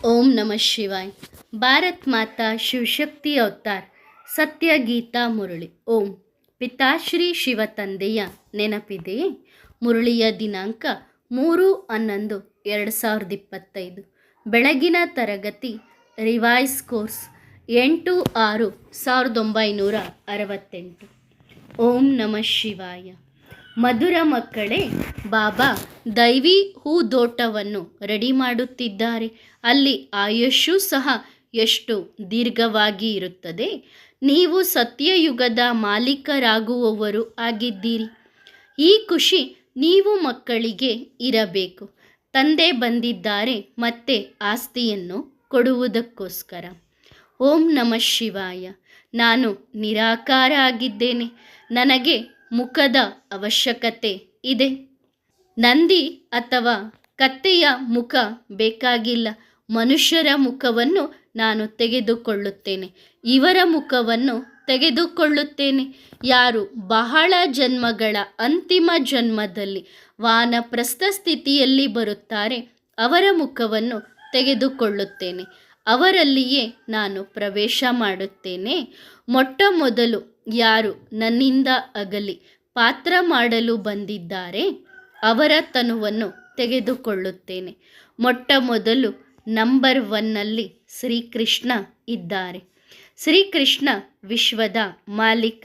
ಓಂ ನಮಃ ಶಿವಾಯ. ಭಾರತ್ ಮಾತಾ ಶಿವಶಕ್ತಿ ಅವತಾರ್ ಸತ್ಯ ಗೀತಾ ಮುರಳಿ. ಓಂ ಪಿತಾಶ್ರೀ ಶಿವ ತಂದೆಯ ನೆನಪಿದೆಯೇ? ಮುರಳಿಯ ದಿನಾಂಕ 3/11/2025. ಬೆಳಗಿನ ತರಗತಿ ರಿವೈಸ್ ಕೋರ್ಸ್ 8/6/1968. ಓಂ ನಮಃ ಶಿವಾಯ. ಮಧುರ ಮಕ್ಕಳೇ, ಬಾಬಾ ದೈವಿ ಹೂದೋಟವನ್ನು ರೆಡಿ ಮಾಡುತ್ತಿದ್ದಾರೆ. ಅಲ್ಲಿ ಆಯುಷ್ಯೂ ಸಹ ಎಷ್ಟು ದೀರ್ಘವಾಗಿ ಇರುತ್ತದೆ. ನೀವು ಸತ್ಯಯುಗದ ಮಾಲೀಕರಾಗುವವರು ಆಗಿದ್ದೀರಿ. ಈ ಖುಷಿ ನೀವು ಮಕ್ಕಳಿಗೆ ಇರಬೇಕು. ತಂದೆ ಬಂದಿದ್ದಾರೆ ಮತ್ತೆ ಆಸ್ತಿಯನ್ನು ಕೊಡುವುದಕ್ಕೋಸ್ಕರ. ಓಂ ನಮಃ ಶಿವಾಯ. ನಾನು ನಿರಾಕಾರ ಆಗಿದ್ದೇನೆ. ನನಗೆ ಮುಖದ ಅವಶ್ಯಕತೆ ಇದೆ. ನಂದಿ ಅಥವಾ ಕತ್ತೆಯ ಮುಖ ಬೇಕಾಗಿಲ್ಲ. ಮನುಷ್ಯರ ಮುಖವನ್ನು ನಾನು ತೆಗೆದುಕೊಳ್ಳುತ್ತೇನೆ. ಇವರ ಮುಖವನ್ನು ತೆಗೆದುಕೊಳ್ಳುತ್ತೇನೆ. ಯಾರು ಬಹಳ ಜನ್ಮಗಳ ಅಂತಿಮ ಜನ್ಮದಲ್ಲಿ ವಾನಪ್ರಸ್ಥ ಸ್ಥಿತಿಯಲ್ಲಿ ಬರುತ್ತಾರೆ, ಅವರ ಮುಖವನ್ನು ತೆಗೆದುಕೊಳ್ಳುತ್ತೇನೆ. ಅವರಲ್ಲಿಯೇ ನಾನು ಪ್ರವೇಶ ಮಾಡುತ್ತೇನೆ. ಮೊಟ್ಟ ಮೊದಲು ಯಾರು ನನ್ನಿಂದ ಅಗಲಿ ಪಾತ್ರ ಮಾಡಲು ಬಂದಿದ್ದಾರೆ, ಅವರ ತನುವನ್ನು ತೆಗೆದುಕೊಳ್ಳುತ್ತೇನೆ. ಮೊಟ್ಟ ಮೊದಲು ನಂಬರ್ 1ನಲ್ಲಿ ಶ್ರೀಕೃಷ್ಣ ಇದ್ದಾರೆ. ಶ್ರೀಕೃಷ್ಣ ವಿಶ್ವದ ಮಾಲೀಕ.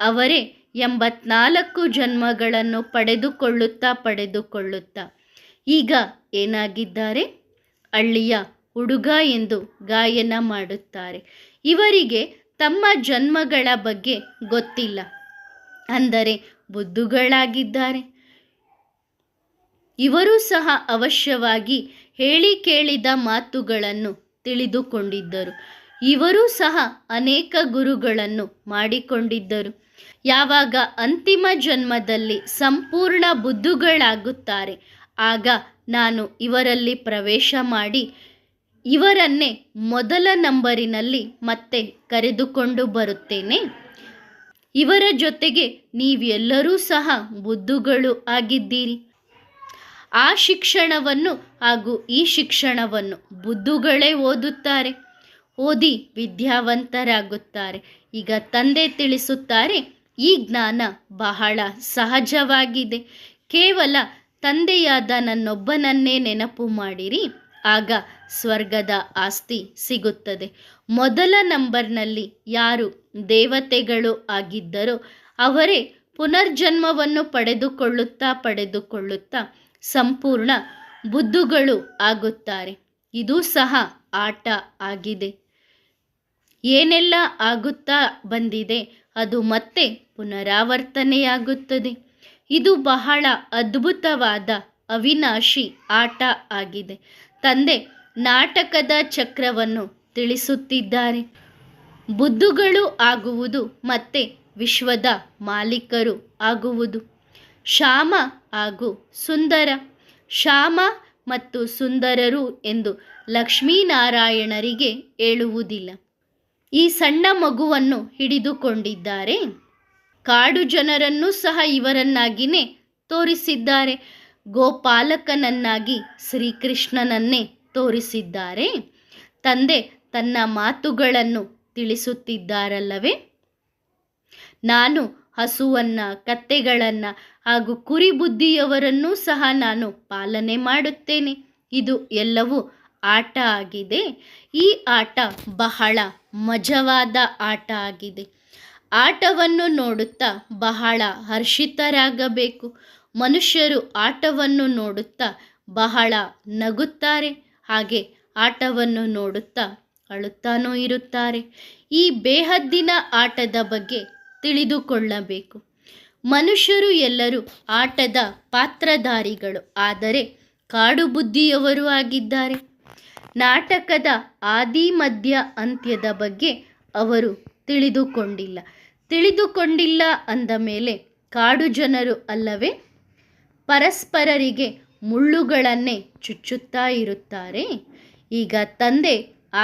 ಅವರೇ 84 ಜನ್ಮಗಳನ್ನು ಪಡೆದುಕೊಳ್ಳುತ್ತಾ ಈಗ ಏನಾಗಿದ್ದಾರೆ? ಹಳ್ಳಿಯ ಹುಡುಗ ಎಂದು ಗಾಯನ ಮಾಡುತ್ತಾರೆ. ಇವರಿಗೆ ತಮ್ಮ ಜನ್ಮಗಳ ಬಗ್ಗೆ ಗೊತ್ತಿಲ್ಲ, ಅಂದರೆ ಬುದ್ಧುಗಳಾಗಿದ್ದಾರೆ. ಇವರೂ ಸಹ ಅವಶ್ಯವಾಗಿ ಹೇಳಿ ಕೇಳಿದ ಮಾತುಗಳನ್ನು ತಿಳಿದುಕೊಂಡಿದ್ದರು. ಇವರೂ ಸಹ ಅನೇಕ ಗುರುಗಳನ್ನು ಮಾಡಿಕೊಂಡಿದ್ದರು. ಯಾವಾಗ ಅಂತಿಮ ಜನ್ಮದಲ್ಲಿ ಸಂಪೂರ್ಣ ಬುದ್ಧುಗಳಾಗುತ್ತಾರೆ, ಆಗ ನಾನು ಇವರಲ್ಲಿ ಪ್ರವೇಶ ಮಾಡಿ ಇವರನ್ನೇ ಮೊದಲ ನಂಬರಿನಲ್ಲಿ ಮತ್ತೆ ಕರೆದುಕೊಂಡು ಬರುತ್ತೇನೆ. ಇವರ ಜೊತೆಗೆ ನೀವೆಲ್ಲರೂ ಸಹ ಬುದ್ಧುಗಳು ಆಗಿದ್ದೀರಿ. ಆ ಶಿಕ್ಷಣವನ್ನು ಹಾಗೂ ಈ ಶಿಕ್ಷಣವನ್ನು ಬುದ್ಧುಗಳೇ ಓದುತ್ತಾರೆ. ಓದಿ ವಿದ್ಯಾವಂತರಾಗುತ್ತಾರೆ. ಈಗ ತಂದೆ ತಿಳಿಸುತ್ತಾರೆ, ಈ ಜ್ಞಾನ ಬಹಳ ಸಹಜವಾಗಿದೆ. ಕೇವಲ ತಂದೆಯಾದ ನನ್ನೊಬ್ಬನನ್ನೇ ನೆನಪು ಮಾಡಿರಿ, ಆಗ ಸ್ವರ್ಗದ ಆಸ್ತಿ ಸಿಗುತ್ತದೆ. ಮೊದಲ ನಂಬರ್ನಲ್ಲಿ ಯಾರು ದೇವತೆಗಳು ಆಗಿದ್ದರೋ ಅವರೇ ಪುನರ್ಜನ್ಮವನ್ನು ಪಡೆದುಕೊಳ್ಳುತ್ತಾ ಸಂಪೂರ್ಣ ಬುದ್ಧುಗಳು ಆಗುತ್ತಾರೆ. ಇದು ಸಹ ಆಟ ಆಗಿದೆ. ಏನೆಲ್ಲ ಆಗುತ್ತಾ ಬಂದಿದೆ ಅದು ಮತ್ತೆ ಪುನರಾವರ್ತನೆಯಾಗುತ್ತದೆ. ಇದು ಬಹಳ ಅದ್ಭುತವಾದ ಅವಿನಾಶಿ ಆಟ ಆಗಿದೆ. ತಂದೆ ನಾಟಕದ ಚಕ್ರವನ್ನು ತಿಳಿಸುತ್ತಿದ್ದಾರೆ. ಬುದ್ಧುಗಳು ಆಗುವುದು ಮತ್ತೆ ವಿಶ್ವದ ಮಾಲೀಕರು ಆಗುವುದು. ಶ್ಯಾಮ ಹಾಗೂ ಸುಂದರ. ಶ್ಯಾಮ ಮತ್ತು ಸುಂದರರು ಎಂದು ಲಕ್ಷ್ಮೀನಾರಾಯಣರಿಗೆ ಹೇಳುವುದಿಲ್ಲ. ಈ ಸಣ್ಣ ಮಗುವನ್ನು ಹಿಡಿದುಕೊಂಡಿದ್ದಾರೆ. ಕಾಡು ಜನರನ್ನು ಸಹ ಇವರನ್ನಾಗಿಯೇ ತೋರಿಸಿದ್ದಾರೆ. ಗೋಪಾಲಕನನ್ನಾಗಿ ಶ್ರೀಕೃಷ್ಣನನ್ನೇ ತೋರಿಸಿದ್ದಾರೆ. ತಂದೆ ತನ್ನ ಮಾತುಗಳನ್ನು ತಿಳಿಸುತ್ತಿದ್ದಾರಲ್ಲವೇ? ನಾನು ಹಸುವನ್ನು, ಕತ್ತೆಗಳನ್ನು ಹಾಗೂ ಕುರಿ ಬುದ್ಧಿಯವರನ್ನೂ ಸಹ ನಾನು ಪಾಲನೆ ಮಾಡುತ್ತೇನೆ. ಇದು ಎಲ್ಲವೂ ಆಟ ಆಗಿದೆ. ಈ ಆಟ ಬಹಳ ಮಜವಾದ ಆಟ ಆಗಿದೆ. ಆಟವನ್ನು ನೋಡುತ್ತಾ ಬಹಳ ಹರ್ಷಿತರಾಗಬೇಕು. ಮನುಷ್ಯರು ಆಟವನ್ನು ನೋಡುತ್ತಾ ಬಹಳ ನಗುತ್ತಾರೆ, ಹಾಗೆ ಆಟವನ್ನು ನೋಡುತ್ತಾ ಅಳುತ್ತಾನೂ ಇರುತ್ತಾರೆ. ಈ ಬೇಹದ್ದಿನ ಆಟದ ಬಗ್ಗೆ ತಿಳಿದುಕೊಳ್ಳಬೇಕು. ಮನುಷ್ಯರು ಎಲ್ಲರೂ ಆಟದ ಪಾತ್ರಧಾರಿಗಳು, ಆದರೆ ಕಾಡು ಬುದ್ಧಿಯವರು ಆಗಿದ್ದಾರೆ. ನಾಟಕದ ಆದಿ ಮಧ್ಯ ಅಂತ್ಯದ ಬಗ್ಗೆ ಅವರು ತಿಳಿದುಕೊಂಡಿಲ್ಲ ಅಂದ ಮೇಲೆ ಕಾಡು ಜನರು ಅಲ್ಲವೇ? ಪರಸ್ಪರರಿಗೆ ಮುಳ್ಳುಗಳನ್ನೇ ಚುಚ್ಚುತ್ತಾ ಇರುತ್ತಾರೆ. ಈಗ ತಂದೆ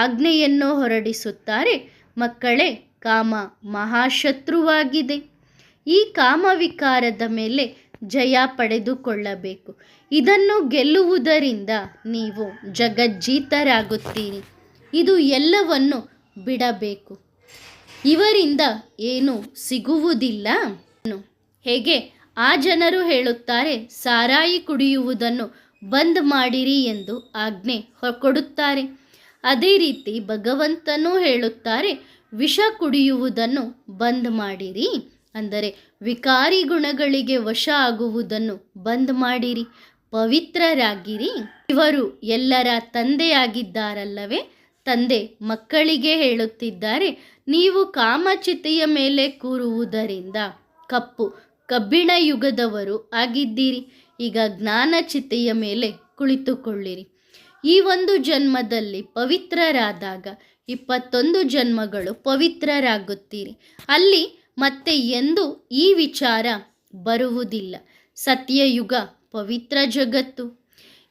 ಆಜ್ಞೆಯನ್ನು ಹೊರಡಿಸುತ್ತಾರೆ, ಮಕ್ಕಳೇ, ಕಾಮ ಮಹಾಶತ್ರುವಾಗಿದೆ. ಈ ಕಾಮವಿಕಾರದ ಮೇಲೆ ಜಯ ಪಡೆದುಕೊಳ್ಳಬೇಕು. ಇದನ್ನು ಗೆಲ್ಲುವುದರಿಂದ ನೀವು ಜಗಜ್ಜೀತರಾಗುತ್ತೀರಿ. ಇದು ಎಲ್ಲವನ್ನು ಬಿಡಬೇಕು. ಇವರಿಂದ ಏನು ಸಿಗುವುದಿಲ್ಲ. ಹೇಗೆ ಆ ಜನರು ಹೇಳುತ್ತಾರೆ, ಸಾರಾಯಿ ಕುಡಿಯುವುದನ್ನು ಬಂದ್ ಮಾಡಿರಿ ಎಂದು ಆಜ್ಞೆ ಕೊಡುತ್ತಾರೆ. ಅದೇ ರೀತಿ ಭಗವಂತನೂ ಹೇಳುತ್ತಾರೆ, ವಿಷ ಕುಡಿಯುವುದನ್ನು ಬಂದ್ ಮಾಡಿರಿ, ಅಂದರೆ ವಿಕಾರಿ ಗುಣಗಳಿಗೆ ವಶ ಆಗುವುದನ್ನು ಬಂದ್ ಮಾಡಿರಿ, ಪವಿತ್ರರಾಗಿರಿ. ಇವರು ಎಲ್ಲರ ತಂದೆಯಾಗಿದ್ದಾರಲ್ಲವೇ? ತಂದೆ ಮಕ್ಕಳಿಗೆ ಹೇಳುತ್ತಿದ್ದಾರೆ, ನೀವು ಕಾಮಚಿತೆಯ ಮೇಲೆ ಕೂರುವುದರಿಂದ ಕಬ್ಬಿಣ ಯುಗದವರು ಆಗಿದ್ದೀರಿ. ಈಗ ಜ್ಞಾನಚಿತೆಯ ಮೇಲೆ ಕುಳಿತುಕೊಳ್ಳಿರಿ. ಈ ಒಂದು ಜನ್ಮದಲ್ಲಿ ಪವಿತ್ರರಾದಾಗ 21 ಜನ್ಮಗಳು ಪವಿತ್ರರಾಗುತ್ತೀರಿ. ಅಲ್ಲಿ ಮತ್ತೆ ಎಂದೂ ಈ ವಿಚಾರ ಬರುವುದಿಲ್ಲ. ಸತ್ಯಯುಗ ಪವಿತ್ರ ಜಗತ್ತು.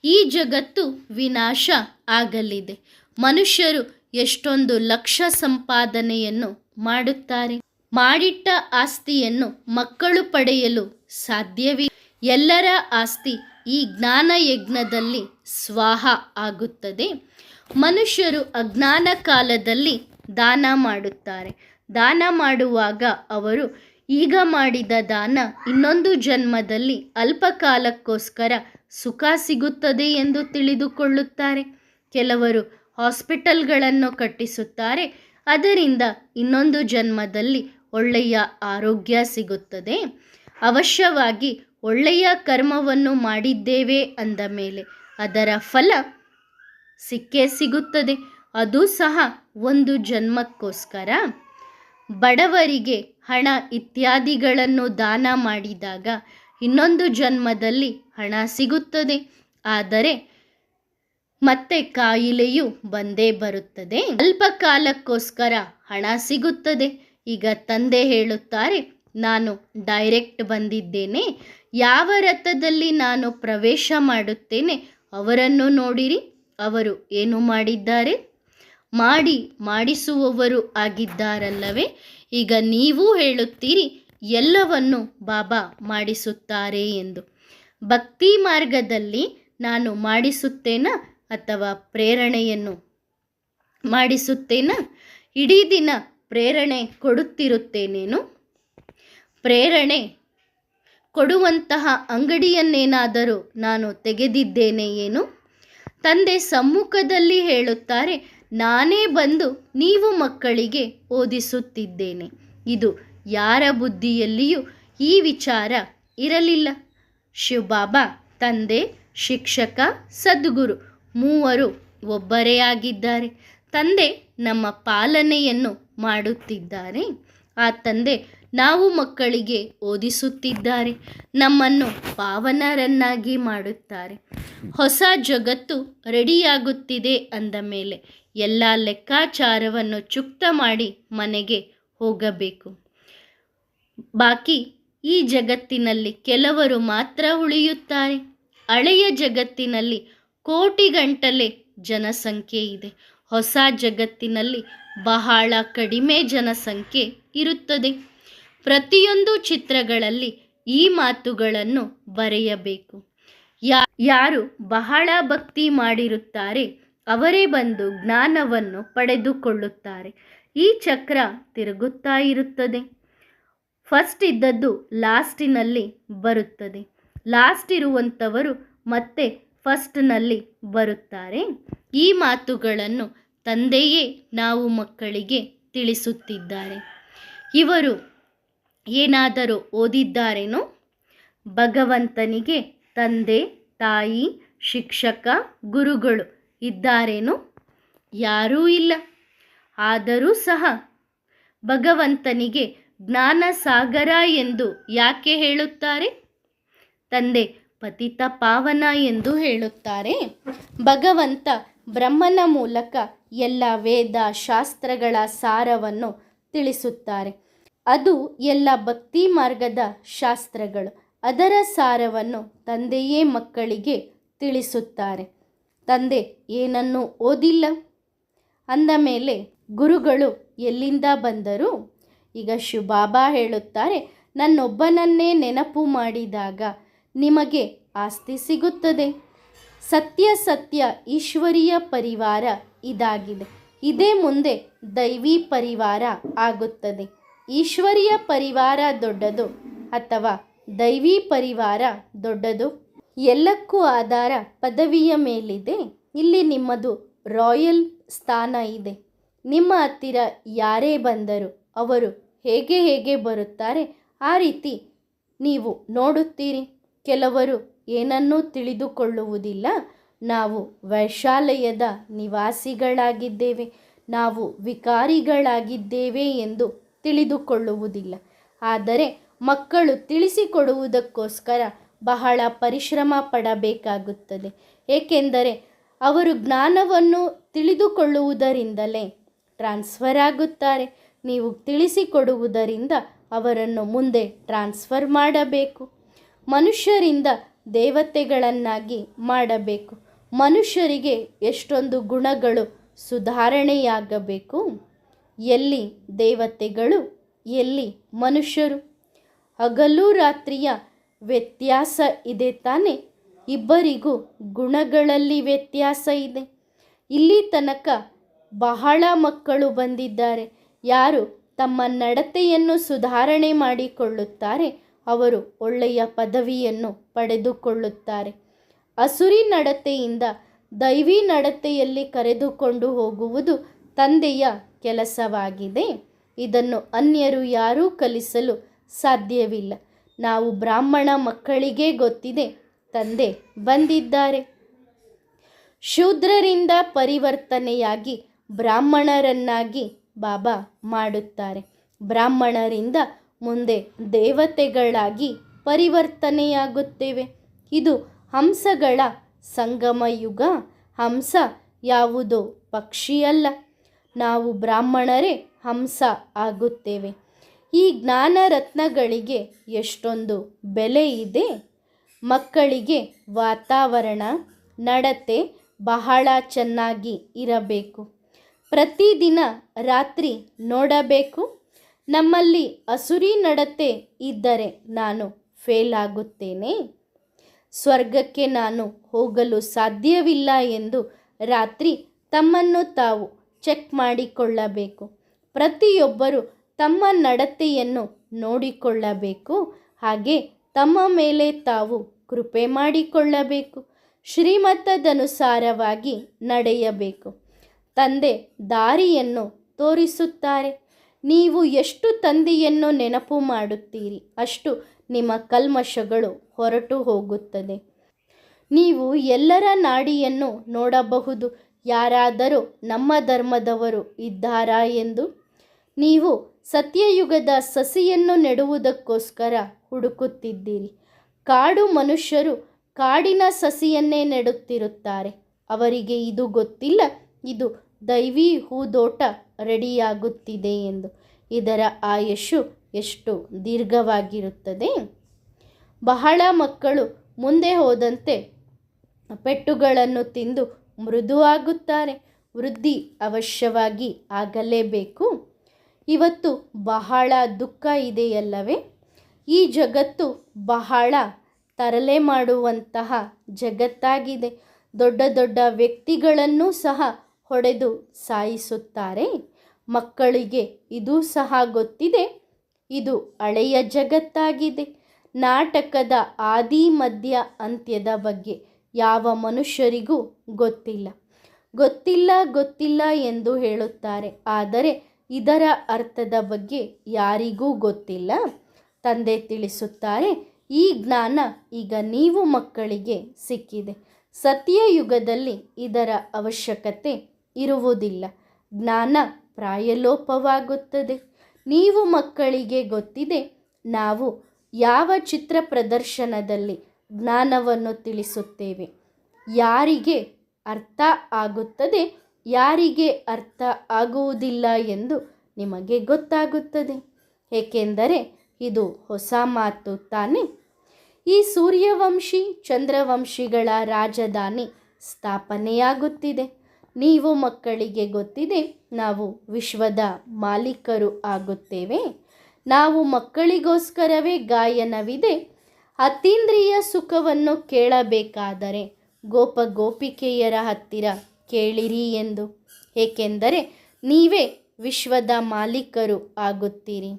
ಈ ಜಗತ್ತು ವಿನಾಶ ಆಗಲಿದೆ. ಮನುಷ್ಯರು ಎಷ್ಟೊಂದು ಲಕ್ಷ ಸಂಪಾದನೆಯನ್ನು ಮಾಡುತ್ತಾರೆ. ಮಾಡಿಟ್ಟ ಆಸ್ತಿಯನ್ನು ಮಕ್ಕಳು ಪಡೆಯಲು ಸಾಧ್ಯವಿಲ್ಲ. ಎಲ್ಲರ ಆಸ್ತಿ ಈ ಜ್ಞಾನ ಯಜ್ಞದಲ್ಲಿ ಸ್ವಾಹ ಆಗುತ್ತದೆ. ಮನುಷ್ಯರು ಅಜ್ಞಾನ ಕಾಲದಲ್ಲಿ ದಾನ ಮಾಡುತ್ತಾರೆ. ದಾನ ಮಾಡುವಾಗ ಅವರು ಈಗ ಮಾಡಿದ ದಾನ ಇನ್ನೊಂದು ಜನ್ಮದಲ್ಲಿ ಅಲ್ಪ ಕಾಲಕ್ಕೋಸ್ಕರ ಸುಖ ಸಿಗುತ್ತದೆ ಎಂದು ತಿಳಿದುಕೊಳ್ಳುತ್ತಾರೆ. ಕೆಲವರು ಹಾಸ್ಪಿಟಲ್ಗಳನ್ನು ಕಟ್ಟಿಸುತ್ತಾರೆ. ಅದರಿಂದ ಇನ್ನೊಂದು ಜನ್ಮದಲ್ಲಿ ಒಳ್ಳೆಯ ಆರೋಗ್ಯ ಸಿಗುತ್ತದೆ. ಅವಶ್ಯವಾಗಿ ಒಳ್ಳೆಯ ಕರ್ಮವನ್ನು ಮಾಡಿದ್ದೇವೆ ಅಂದ ಮೇಲೆ ಅದರ ಫಲ ಸಿಕ್ಕೇ ಸಿಗುತ್ತದೆ. ಅದು ಸಹ ಒಂದು ಜನ್ಮಕ್ಕೋಸ್ಕರ. ಬಡವರಿಗೆ ಹಣ ಇತ್ಯಾದಿಗಳನ್ನು ದಾನ ಮಾಡಿದಾಗ ಇನ್ನೊಂದು ಜನ್ಮದಲ್ಲಿ ಹಣ ಸಿಗುತ್ತದೆ. ಆದರೆ ಮತ್ತೆ ಕಾಯಿಲೆಯು ಬಂದೇ ಬರುತ್ತದೆ. ಅಲ್ಪ ಕಾಲಕ್ಕೋಸ್ಕರ ಹಣ ಸಿಗುತ್ತದೆ. ಈಗ ತಂದೆ ಹೇಳುತ್ತಾರೆ, ನಾನು ಡೈರೆಕ್ಟ್ ಬಂದಿದ್ದೇನೆ. ಯಾವ ರಥದಲ್ಲಿ ನಾನು ಪ್ರವೇಶ ಮಾಡುತ್ತೇನೆ ಅವರನ್ನು ನೋಡಿರಿ. ಅವರು ಏನು ಮಾಡಿದ್ದಾರೆ? ಮಾಡಿಸುವವರು ಆಗಿದ್ದಾರಲ್ಲವೇ? ಈಗ ನೀವು ಹೇಳುತ್ತೀರಿ ಎಲ್ಲವನ್ನು ಬಾಬಾ ಮಾಡಿಸುತ್ತಾರೆ ಎಂದು. ಭಕ್ತಿ ಮಾರ್ಗದಲ್ಲಿ ನಾನು ಮಾಡಿಸುತ್ತೇನಾ ಅಥವಾ ಪ್ರೇರಣೆಯನ್ನು ಮಾಡಿಸುತ್ತೇನಾ? ಇಡೀ ದಿನ ಪ್ರೇರಣೆ ಕೊಡುತ್ತಿರುತ್ತೇನೇನು? ಪ್ರೇರಣೆ ಕೊಡುವಂತಹ ಅಂಗಡಿಯನ್ನೇನಾದರೂ ನಾನು ತೆಗೆದಿದ್ದೇನೆ ಏನು? ತಂದೆ ಸಮ್ಮುಖದಲ್ಲಿ ಹೇಳುತ್ತಾರೆ, ನಾನೇ ಬಂದು ನೀವು ಮಕ್ಕಳಿಗೆ ಓದಿಸುತ್ತಿದ್ದೇನೆ. ಇದು ಯಾರ ಬುದ್ಧಿಯಲ್ಲಿಯೂ ಈ ವಿಚಾರ ಇರಲಿಲ್ಲ. ಶಿವಬಾಬಾ ತಂದೆ, ಶಿಕ್ಷಕ, ಸದ್ಗುರು ಮೂವರು ಒಬ್ಬರೇ ಆಗಿದ್ದಾರೆ. ತಂದೆ ನಮ್ಮ ಪಾಲನೆಯನ್ನು ಮಾಡುತ್ತಿದ್ದಾರೆ. ಆ ತಂದೆ ನಾವು ಮಕ್ಕಳಿಗೆ ಓದಿಸುತ್ತಿದ್ದಾರೆ. ನಮ್ಮನ್ನು ಪಾವನರನ್ನಾಗಿ ಮಾಡುತ್ತಾರೆ. ಹೊಸ ಜಗತ್ತು ರೆಡಿಯಾಗುತ್ತಿದೆ ಅಂದ ಮೇಲೆ ಎಲ್ಲ ಲೆಕ್ಕಾಚಾರವನ್ನು ಚುಕ್ತ ಮಾಡಿ ಮನೆಗೆ ಹೋಗಬೇಕು. ಬಾಕಿ ಈ ಜಗತ್ತಿನಲ್ಲಿ ಕೆಲವರು ಮಾತ್ರ ಉಳಿಯುತ್ತಾರೆ. ಹಳೆಯ ಜಗತ್ತಿನಲ್ಲಿ ಕೋಟಿಗಟ್ಟಲೆ ಜನಸಂಖ್ಯೆ ಇದೆ. ಹೊಸ ಜಗತ್ತಿನಲ್ಲಿ ಬಹಳ ಕಡಿಮೆ ಜನಸಂಖ್ಯೆ ಇರುತ್ತದೆ. ಪ್ರತಿಯೊಂದು ಚಿತ್ರಗಳಲ್ಲಿ ಈ ಮಾತುಗಳನ್ನು ಬರೆಯಬೇಕು. ಯಾರು ಬಹಳ ಭಕ್ತಿ ಮಾಡಿರುತ್ತಾರೆ ಅವರೇ ಬಂದು ಜ್ಞಾನವನ್ನು ಪಡೆದುಕೊಳ್ಳುತ್ತಾರೆ. ಈ ಚಕ್ರ ತಿರುಗುತ್ತಾ ಇರುತ್ತದೆ. ಫಸ್ಟ್ ಇದ್ದದ್ದು ಲಾಸ್ಟಿನಲ್ಲಿ ಬರುತ್ತದೆ. ಲಾಸ್ಟ್ ಇರುವಂಥವರು ಮತ್ತೆ ಫಸ್ಟ್ನಲ್ಲಿ ಬರುತ್ತಾರೆ. ಈ ಮಾತುಗಳನ್ನು ತಂದೆಯೇ ನಾವು ಮಕ್ಕಳಿಗೆ ತಿಳಿಸುತ್ತಿದ್ದಾರೆ. ಇವರು ಏನಾದರೂ ಓದಿದ್ದಾರೇನೋ? ಭಗವಂತನಿಗೆ ತಂದೆ, ತಾಯಿ, ಶಿಕ್ಷಕ, ಗುರುಗಳು ಇದ್ದಾರೇನೋ? ಯಾರೂ ಇಲ್ಲ. ಆದರೂ ಸಹ ಭಗವಂತನಿಗೆ ಜ್ಞಾನ ಸಾಗರ ಎಂದು ಯಾಕೆ ಹೇಳುತ್ತಾರೆ? ತಂದೆ ಪತಿತ ಪಾವನ ಎಂದು ಹೇಳುತ್ತಾರೆ. ಭಗವಂತ ಬ್ರಹ್ಮನ ಮೂಲಕ ಎಲ್ಲ ವೇದ ಶಾಸ್ತ್ರಗಳ ಸಾರವನ್ನು ತಿಳಿಸುತ್ತಾರೆ. ಅದು ಎಲ್ಲ ಭಕ್ತಿ ಮಾರ್ಗದ ಶಾಸ್ತ್ರಗಳು. ಅದರ ಸಾರವನ್ನು ತಂದೆಯೇ ಮಕ್ಕಳಿಗೆ ತಿಳಿಸುತ್ತಾರೆ. ತಂದೆ ಏನನ್ನೂ ಓದಿಲ್ಲ ಅಂದ ಮೇಲೆ ಗುರುಗಳು ಎಲ್ಲಿಂದ ಬಂದರು? ಈಗ ಶಿವಬಾಬಾ ಹೇಳುತ್ತಾರೆ, ನನ್ನೊಬ್ಬನನ್ನೇ ನೆನಪು ಮಾಡಿದಾಗ ನಿಮಗೆ ಆಸ್ತಿ ಸಿಗುತ್ತದೆ. ಸತ್ಯ ಸತ್ಯ ಈಶ್ವರೀಯ ಪರಿವಾರ ಇದಾಗಿದೆ. ಇದೇ ಮುಂದೆ ದೈವಿ ಪರಿವಾರ ಆಗುತ್ತದೆ. ಈಶ್ವರೀಯ ಪರಿವಾರ ದೊಡ್ಡದು ಅಥವಾ ದೈವಿ ಪರಿವಾರ ದೊಡ್ಡದು? ಎಲ್ಲಕ್ಕೂ ಆಧಾರ ಪದವಿಯ ಮೇಲಿದೆ. ಇಲ್ಲಿ ನಿಮ್ಮದು ರಾಯಲ್ ಸ್ಥಾನ ಇದೆ. ನಿಮ್ಮ ಹತ್ತಿರ ಯಾರೇ ಬಂದರೂ ಅವರು ಹೇಗೆ ಬರುತ್ತಾರೆ ಆ ರೀತಿ ನೀವು ನೋಡುತ್ತೀರಿ. ಕೆಲವರು ಏನನ್ನೂ ತಿಳಿದುಕೊಳ್ಳುವುದಿಲ್ಲ. ನಾವು ವೈಶಾಲಯದ ನಿವಾಸಿಗಳಾಗಿದ್ದೇವೆ, ನಾವು ವಿಕಾರಿಗಳಾಗಿದ್ದೇವೆ ಎಂದು ತಿಳಿದುಕೊಳ್ಳುವುದಿಲ್ಲ. ಆದರೆ ಮಕ್ಕಳು ತಿಳಿಸಿಕೊಡುವುದಕ್ಕೋಸ್ಕರ ಬಹಳ ಪರಿಶ್ರಮ ಪಡಬೇಕಾಗುತ್ತದೆ. ಏಕೆಂದರೆ ಅವರು ಜ್ಞಾನವನ್ನು ತಿಳಿದುಕೊಳ್ಳುವುದರಿಂದಲೇ ಟ್ರಾನ್ಸ್ಫರ್ ಆಗುತ್ತಾರೆ. ನೀವು ತಿಳಿಸಿಕೊಡುವುದರಿಂದ ಅವರನ್ನು ಮುಂದೆ ಟ್ರಾನ್ಸ್ಫರ್ ಮಾಡಬೇಕು. ಮನುಷ್ಯರಿಂದ ದೇವತೆಗಳನ್ನಾಗಿ ಮಾಡಬೇಕು. ಮನುಷ್ಯರಿಗೆ ಎಷ್ಟೊಂದು ಗುಣಗಳು ಸುಧಾರಣೆಯಾಗಬೇಕು. ಎಲ್ಲಿ ದೇವತೆಗಳು, ಎಲ್ಲಿ ಮನುಷ್ಯರು? ಹಗಲು ರಾತ್ರಿಯ ವ್ಯತ್ಯಾಸ ಇದೆ ತಾನೆ? ಇಬ್ಬರಿಗೂ ಗುಣಗಳಲ್ಲಿ ವ್ಯತ್ಯಾಸ ಇದೆ. ಇಲ್ಲಿ ತನಕ ಬಹಳ ಮಕ್ಕಳು ಬಂದಿದ್ದಾರೆ. ಯಾರು ತಮ್ಮ ನಡತೆಯನ್ನು ಸುಧಾರಣೆ ಮಾಡಿಕೊಳ್ಳುತ್ತಾರೆ ಅವರು ಒಳ್ಳೆಯ ಪದವಿಯನ್ನು ಪಡೆದುಕೊಳ್ಳುತ್ತಾರೆ. ಅಸುರಿ ನಡತೆಯಿಂದ ದೈವಿ ನಡತೆಯಲ್ಲಿ ಕರೆದುಕೊಂಡು ಹೋಗುವುದು ತಂದೆಯ ಕೆಲಸವಾಗಿದೆ. ಇದನ್ನು ಅನ್ಯರು ಯಾರೂ ಕಲಿಸಲು ಸಾಧ್ಯವಿಲ್ಲ. ನಾವು ಬ್ರಾಹ್ಮಣ ಮಕ್ಕಳಿಗೆ ಗೊತ್ತಿದೆ, ತಂದೆ ಬಂದಿದ್ದಾರೆ. ಶೂದ್ರರಿಂದ ಪರಿವರ್ತನೆಯಾಗಿ ಬ್ರಾಹ್ಮಣರನ್ನಾಗಿ ಬಾಬಾ ಮಾಡುತ್ತಾರೆ. ಬ್ರಾಹ್ಮಣರಿಂದ ಮುಂದೆ ದೇವತೆಗಳಾಗಿ ಪರಿವರ್ತನೆಯಾಗುತ್ತೇವೆ. ಇದು ಹಂಸಗಳ ಸಂಗಮ ಯುಗ. ಹಂಸ ಯಾವುದೋ ಪಕ್ಷಿಯಲ್ಲ. ನಾವು ಬ್ರಾಹ್ಮಣರೇ ಹಂಸ ಆಗುತ್ತೇವೆ. ಈ ಜ್ಞಾನ ರತ್ನಗಳಿಗೆ ಎಷ್ಟೊಂದು ಬೆಲೆ ಇದೆ. ಮಕ್ಕಳಿಗೆ ವಾತಾವರಣ, ನಡತೆ ಬಹಳ ಚೆನ್ನಾಗಿ ಇರಬೇಕು. ಪ್ರತಿದಿನ ರಾತ್ರಿ ನೋಡಬೇಕು. ನಮ್ಮಲ್ಲಿ ಅಸುರಿ ನಡತೆ ಇದ್ದರೆ ನಾನು ಫೇಲ್ ಆಗುತ್ತೇನೆ, ಸ್ವರ್ಗಕ್ಕೆ ನಾನು ಹೋಗಲು ಸಾಧ್ಯವಿಲ್ಲ ಎಂದು ರಾತ್ರಿ ತಮ್ಮನ್ನು ತಾವು ಚೆಕ್ ಮಾಡಿಕೊಳ್ಳಬೇಕು. ಪ್ರತಿಯೊಬ್ಬರು ತಮ್ಮ ನಡತೆಯನ್ನು ನೋಡಿಕೊಳ್ಳಬೇಕು. ಹಾಗೆ ತಮ್ಮ ಮೇಲೆ ತಾವು ಕೃಪೆ ಮಾಡಿಕೊಳ್ಳಬೇಕು. ಶ್ರೀಮತದನುಸಾರವಾಗಿ ನಡೆಯಬೇಕು. ತಂದೆ ದಾರಿಯನ್ನು ತೋರಿಸುತ್ತಾರೆ. ನೀವು ಎಷ್ಟು ತಂದೆಯನ್ನು ನೆನಪು ಮಾಡುತ್ತೀರಿ ಅಷ್ಟು ನಿಮ್ಮ ಕಲ್ಮಶಗಳು ಹೊರಟು ಹೋಗುತ್ತದೆ. ನೀವು ಎಲ್ಲರ ನಾಡಿಯನ್ನು ನೋಡಬಹುದು. ಯಾರಾದರೂ ನಮ್ಮ ಧರ್ಮದವರು ಇದ್ದಾರಾ ಎಂದು. ನೀವು ಸತ್ಯಯುಗದ ಸಸಿಯನ್ನು ನೆಡುವುದಕ್ಕೋಸ್ಕರ ಹುಡುಕುತ್ತಿದ್ದೀರಿ. ಕಾಡು ಮನುಷ್ಯರು ಕಾಡಿನ ಸಸಿಯನ್ನೇ ನೆಡುತ್ತಿರುತ್ತಾರೆ. ಅವರಿಗೆ ಇದು ಗೊತ್ತಿಲ್ಲ, ಇದು ದೈವಿ ಹೂದೋಟ ರೆಡಿಯಾಗುತ್ತಿದೆ ಎಂದು. ಇದರ ಆಯುಷ್ಯು ಎಷ್ಟು ದೀರ್ಘವಾಗಿರುತ್ತದೆ. ಬಹಳ ಮಕ್ಕಳು ಮುಂದೆ ಹೋದಂತೆ ಪೆಟ್ಟುಗಳನ್ನು ತಿಂದು ಮೃದುವಾಗುತ್ತಾರೆ. ವೃದ್ಧಿ ಅವಶ್ಯವಾಗಿ ಆಗಲೇಬೇಕು. ಇವತ್ತು ಬಹಳ ದುಃಖ ಇದೆಯಲ್ಲವೇ? ಈ ಜಗತ್ತು ಬಹಳ ತರಲೆ ಮಾಡುವಂತಹ ಜಗತ್ತಾಗಿದೆ. ದೊಡ್ಡ ದೊಡ್ಡ ವ್ಯಕ್ತಿಗಳನ್ನು ಸಹ ಹೊಡೆದು ಸಾಯಿಸುತ್ತಾರೆ. ಮಕ್ಕಳಿಗೆ ಇದು ಸಹ ಗೊತ್ತಿದೆ. ಇದು ಹಳೆಯ ಜಗತ್ತಾಗಿದೆ. ನಾಟಕದ ಆದಿ ಮಧ್ಯ ಅಂತ್ಯದ ಬಗ್ಗೆ ಯಾವ ಮನುಷ್ಯರಿಗೂ ಗೊತ್ತಿಲ್ಲ. ಗೊತ್ತಿಲ್ಲ ಎಂದು ಹೇಳುತ್ತಾರೆ. ಆದರೆ ಇದರ ಅರ್ಥದ ಬಗ್ಗೆ ಯಾರಿಗೂ ಗೊತ್ತಿಲ್ಲ. ತಂದೆ ತಿಳಿಸುತ್ತಾರೆ, ಈ ಜ್ಞಾನ ಈಗ ನೀವು ಮಕ್ಕಳಿಗೆ ಸಿಕ್ಕಿದೆ. ಸತ್ಯಯುಗದಲ್ಲಿ ಇದರ ಅವಶ್ಯಕತೆ ಇರುವುದಿಲ್ಲ. ಜ್ಞಾನ ಪ್ರಾಯಲೋಪವಾಗುತ್ತದೆ. ನೀವು ಮಕ್ಕಳಿಗೆ ಗೊತ್ತಿದೆ, ನಾವು ಯಾವ ಚಿತ್ರ ಪ್ರದರ್ಶನದಲ್ಲಿ ಜ್ಞಾನವನ್ನು ತಿಳಿಸುತ್ತೇವೆ, ಯಾರಿಗೆ ಅರ್ಥ ಆಗುತ್ತದೆ, ಯಾರಿಗೆ ಅರ್ಥ ಆಗುವುದಿಲ್ಲ ಎಂದು ನಿಮಗೆ ಗೊತ್ತಾಗುತ್ತದೆ. ಏಕೆಂದರೆ ಇದು ಹೊಸ ಮಾತು ತಾನೆ. ಈ ಸೂರ್ಯವಂಶಿ ಚಂದ್ರವಂಶಿಗಳ ರಾಜಧಾನಿ ಸ್ಥಾಪನೆಯಾಗುತ್ತಿದೆ. ನೀವು ಮಕ್ಕಳಿಗೆ ಗೊತ್ತಿದೆ, ನಾವು ವಿಶ್ವದ ಮಾಲೀಕರು ಆಗುತ್ತೇವೆ. ನಾವು ಮಕ್ಕಳಿಗೋಸ್ಕರವೇ ಗಾಯನವಿದೆ. ಅತೀಂದ್ರಿಯ ಸುಖವನ್ನು ಕೇಳಬೇಕಾದರೆ ಗೋಪಿಕೆಯರ ಹತ್ತಿರ ಕೇಳಿರಿ ಎಂದು. ಏಕೆಂದರೆ ನೀವೇ ವಿಶ್ವದ ಮಾಲೀಕರು ಆಗುತ್ತೀರಿ